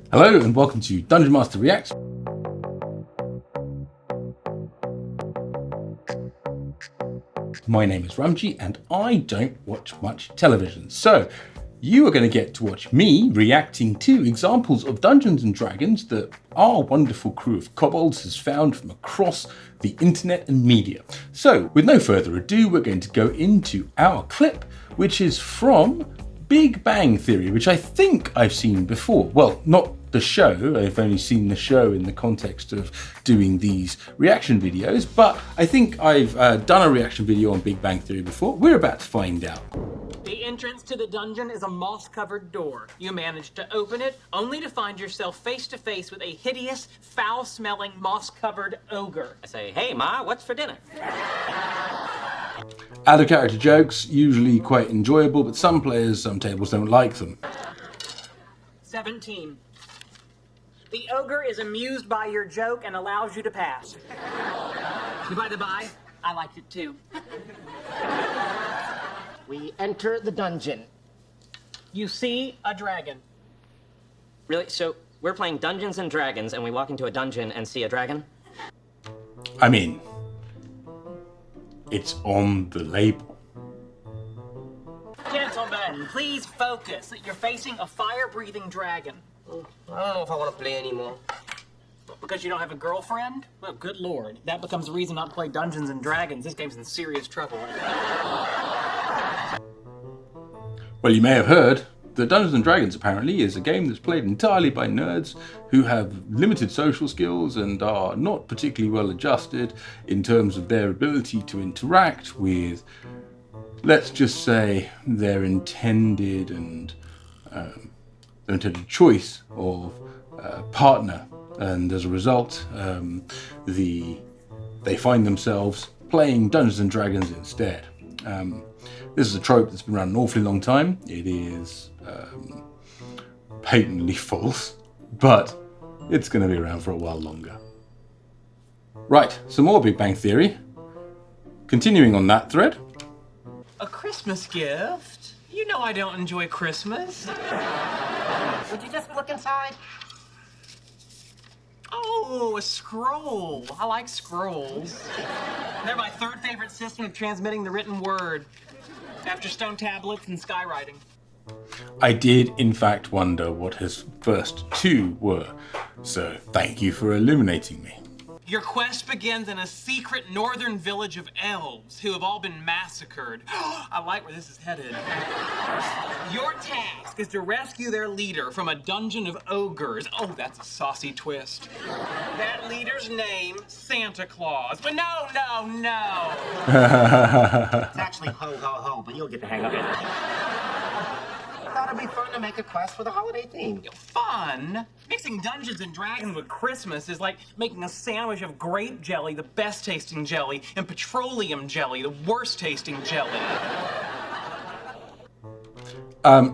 Hello and welcome to Dungeon Master Reacts. My name is Ramji and I don't watch much television, so you are going to get to watch me reacting to examples of Dungeons and Dragons that our wonderful crew of kobolds has found from across the internet and media. So with no further ado, we're going to go into our clip, which is from Bang Theory, which I think I've seen before. Well, not the show, I've only seen the show in the context of doing these reaction videos, but I think I've done a reaction video on Bang Theory before. We're about to find out. The entrance to the dungeon is a moss-covered door. You manage to open it, only to find yourself face-to-face with a hideous, foul-smelling, moss-covered ogre. I say, hey, Ma, what's for dinner? Out of character jokes, usually quite enjoyable, but some players, some tables don't like them. 17. The ogre is amused by your joke and allows you to pass. By the by, I liked it too. We enter the dungeon. You see a dragon. Really? So we're playing Dungeons and Dragons and we walk into a dungeon and see a dragon? I mean, it's on the label. Gentlemen, please focus. You're facing a fire-breathing dragon. I don't know if I want to play anymore. Because you don't have a girlfriend? Well, good lord. That becomes a reason not to play Dungeons and Dragons. This game's in serious trouble. Well, you may have heard that Dungeons and Dragons apparently is a game that's played entirely by nerds who have limited social skills and are not particularly well adjusted in terms of their ability to interact with, let's just say, their intended and their intended choice of partner, and as a result, they find themselves playing Dungeons and Dragons instead. This is a trope that's been around an awfully long time. It is patently false, but it's going to be around for a while longer. Right, some more Bang Theory. Continuing on that thread. A Christmas gift? You know I don't enjoy Christmas. Would you just look inside? Oh, a scroll. I like scrolls. They're my third favorite system of transmitting the written word, after stone tablets and skywriting. I did, in fact, wonder what his first two were, so thank you for illuminating me. Your quest begins in a secret northern village of elves who have all been massacred. I like where this is headed. Your task is to rescue their leader from a dungeon of ogres. Oh, that's a saucy twist. That leader's name, Santa Claus. But no. It's actually ho, ho, ho, but you'll get the hang of it. I thought it'd be fun to make a quest with a holiday theme. Fun? Mixing Dungeons and Dragons with Christmas is like making a sandwich of grape jelly, the best tasting jelly, and petroleum jelly, the worst tasting jelly.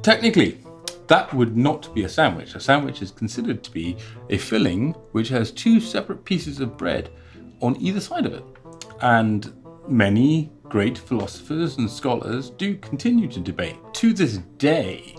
Technically, that would not be a sandwich. A sandwich is considered to be a filling which has two separate pieces of bread on either side of it. And many great philosophers and scholars do continue to debate to this day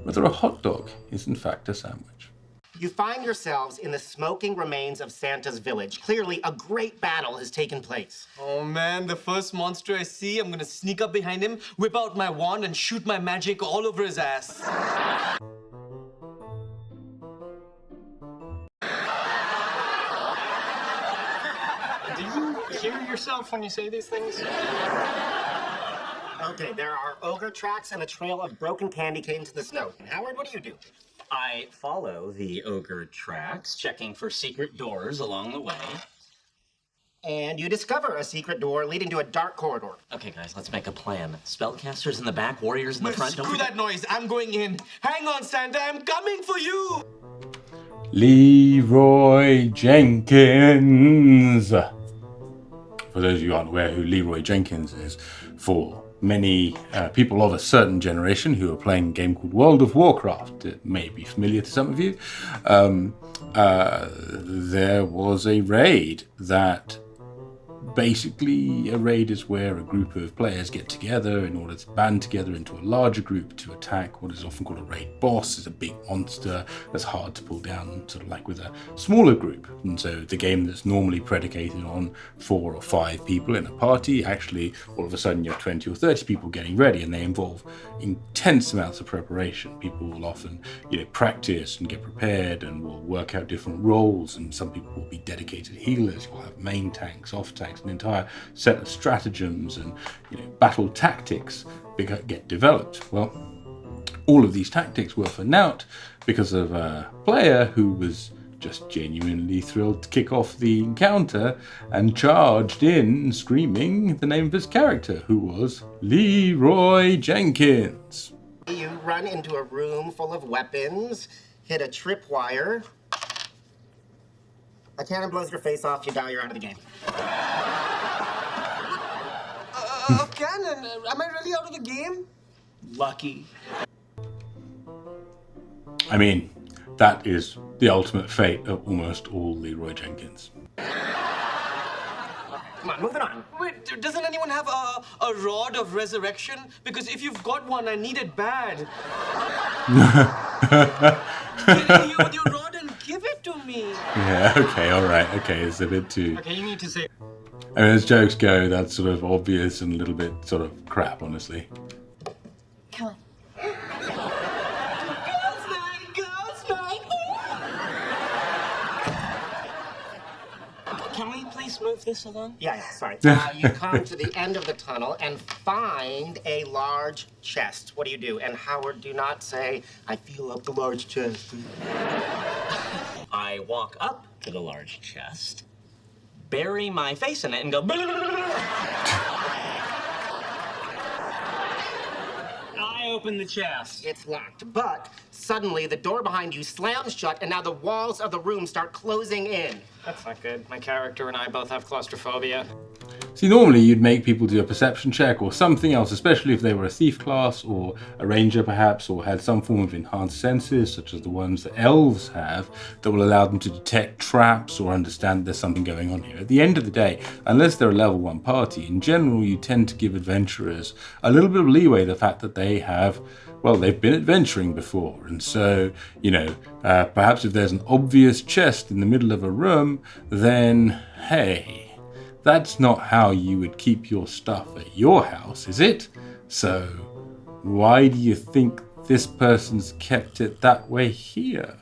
whether a hot dog is in fact a sandwich. You find yourselves in the smoking remains of Santa's village. Clearly, a great battle has taken place. Oh man, the first monster I see, I'm gonna sneak up behind him, whip out my wand, and shoot my magic all over his ass. Do you hear yourself when you say these things? Okay, there are ogre tracks and a trail of broken candy canes in the snow. And Howard, what do? I follow the ogre tracks, checking for secret doors along the way. And you discover a secret door leading to a dark corridor. Okay, guys, let's make a plan. Spellcasters in the back, warriors in the front. Screw that noise, I'm going in. Hang on, Santa, I'm coming for you. Leroy Jenkins. For those of you who aren't aware who Leroy Jenkins is, for many people of a certain generation who are playing a game called World of Warcraft, it may be familiar to some of you, there was a raid that Basically, a raid is where a group of players get together in order to band together into a larger group to attack what is often called a raid boss. It's a big monster that's hard to pull down, sort of like with a smaller group. And so the game that's normally predicated on 4 or 5 people in a party, actually all of a sudden you have 20 or 30 people getting ready, and they involve intense amounts of preparation. People will often, practice and get prepared and will work out different roles, and some people will be dedicated healers. You'll have main tanks, off tanks, an entire set of stratagems and battle tactics get developed. Well, all of these tactics were for naught because of a player who was just genuinely thrilled to kick off the encounter and charged in screaming the name of his character, who was Leroy Jenkins. You run into a room full of weapons, hit a tripwire, a cannon blows your face off, you die, you're out of the game. A cannon? Am I really out of the game? Lucky. I mean, that is the ultimate fate of almost all Leroy Jenkins. Come on, moving on. Wait, doesn't anyone have a rod of resurrection? Because if you've got one, I need it bad. Get you with your rod and give it to me. Yeah, okay, alright, okay, it's a bit too... Okay, you need to say... I mean, as jokes go, that's sort of obvious and a little bit sort of crap, honestly. Come on. Can we please move this along? Yeah, sorry. You come to the end of the tunnel and find a large chest. What do? And Howard, do not say, I feel up the large chest. I walk up to the large chest, bury my face in it, and go. I open the chest. It's locked, but suddenly the door behind you slams shut, and now the walls of the room start closing in. That's not good. My character and I both have claustrophobia. See, normally you'd make people do a perception check or something else, especially if they were a thief class or a ranger perhaps, or had some form of enhanced senses, such as the ones that elves have, that will allow them to detect traps or understand there's something going on here. At the end of the day, unless they're a level 1 party, in general you tend to give adventurers a little bit of leeway, the fact that they have, well, they've been adventuring before, and so, perhaps if there's an obvious chest in the middle of a room, then, hey, that's not how you would keep your stuff at your house, is it? So, why do you think this person's kept it that way here?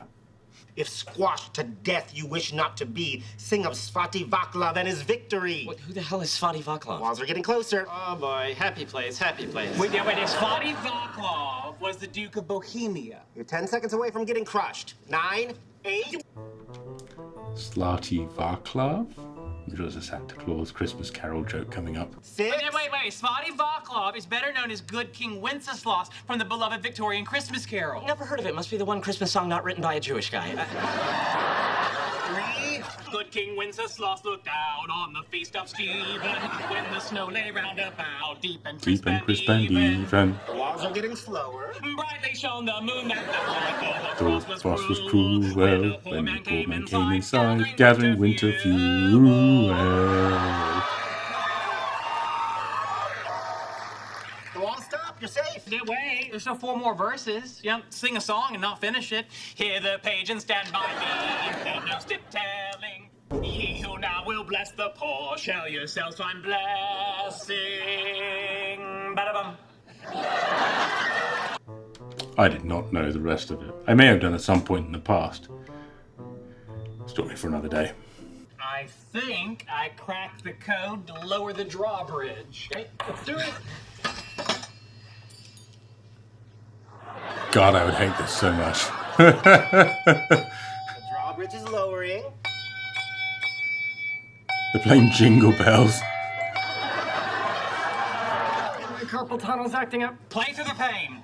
If squashed to death you wish not to be, sing of Svati Vaclav and his victory. Who the hell is Svati Vaclav? Walls are getting closer. Oh boy, happy place, happy place. Wait, Svati Vaclav was the Duke of Bohemia. You're 10 seconds away from getting crushed. 9, 8... Slati Vaclav? I'm sure there's a Santa Claus Christmas Carol joke coming up. 6... Wait. Svati Vaclav is better known as Good King Wenceslas from the beloved Victorian Christmas Carol. Never heard of it. Must be the one Christmas song not written by a Jewish guy. 3... Good King Wenceslas looked down on the feast of Stephen when the snow lay round about deep and crisp and even. The walls are getting slower. Brightly shone the moon that The frost was cruel, when the poor man came inside, gathering winter fuel. The walls stop, you're safe. Wait, there's no 4 more verses. You don't sing a song and not finish it. Hear the page and stand by me. There's no stick telling. Ye who now will bless the poor shall yourselves find blessing. Ba-da-bum. I did not know the rest of it. I may have done at some point in the past. Story for another day. I think I cracked the code to lower the drawbridge. Okay, let's do it. God, I would hate this so much. The drawbridge is lowering. They're playing Jingle Bells. The carpal tunnel's acting up. Play through the pain.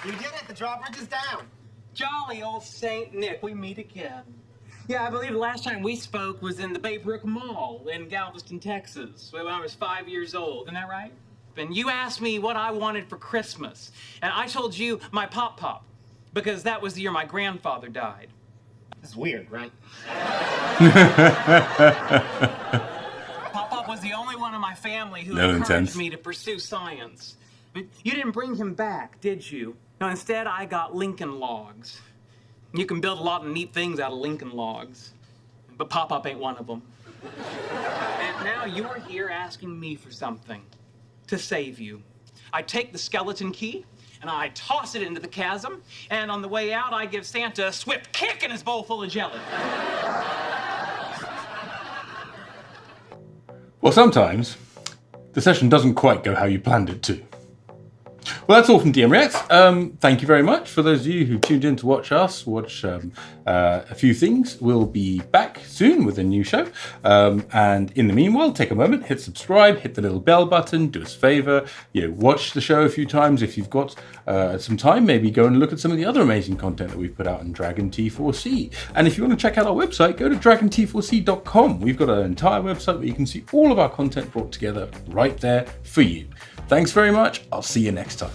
You did it, the drawbridge is down. Jolly old Saint Nick, we meet again. Yeah, I believe the last time we spoke was in the Baybrook Mall in Galveston, Texas, when I was 5 years old. Isn't that right? and you asked me what I wanted for Christmas, and I told you my pop-pop, because that was the year my grandfather died. This is weird, right? Pop-pop was the only one in my family who No encouraged intense. me to pursue science. But you didn't bring him back, did you? No, instead I got Lincoln logs. You can build a lot of neat things out of Lincoln logs, but Pop-Pop ain't one of them. And now you're here asking me for something to save you. I take the skeleton key and I toss it into the chasm, and on the way out I give Santa a swift kick in his bowl full of jelly. Well, sometimes the session doesn't quite go how you planned it to. Well, that's all from DM Reacts. Thank you very much for those of you who tuned in to watch us watch a few things. We'll be back soon with a new show. And in the meanwhile, take a moment, hit subscribe, hit the little bell button, do us a favor, watch the show a few times. If you've got some time, maybe go and look at some of the other amazing content that we've put out on Dragon T4C. And if you want to check out our website, go to dragont4c.com. We've got an entire website where you can see all of our content brought together right there for you. Thanks very much. I'll see you next time.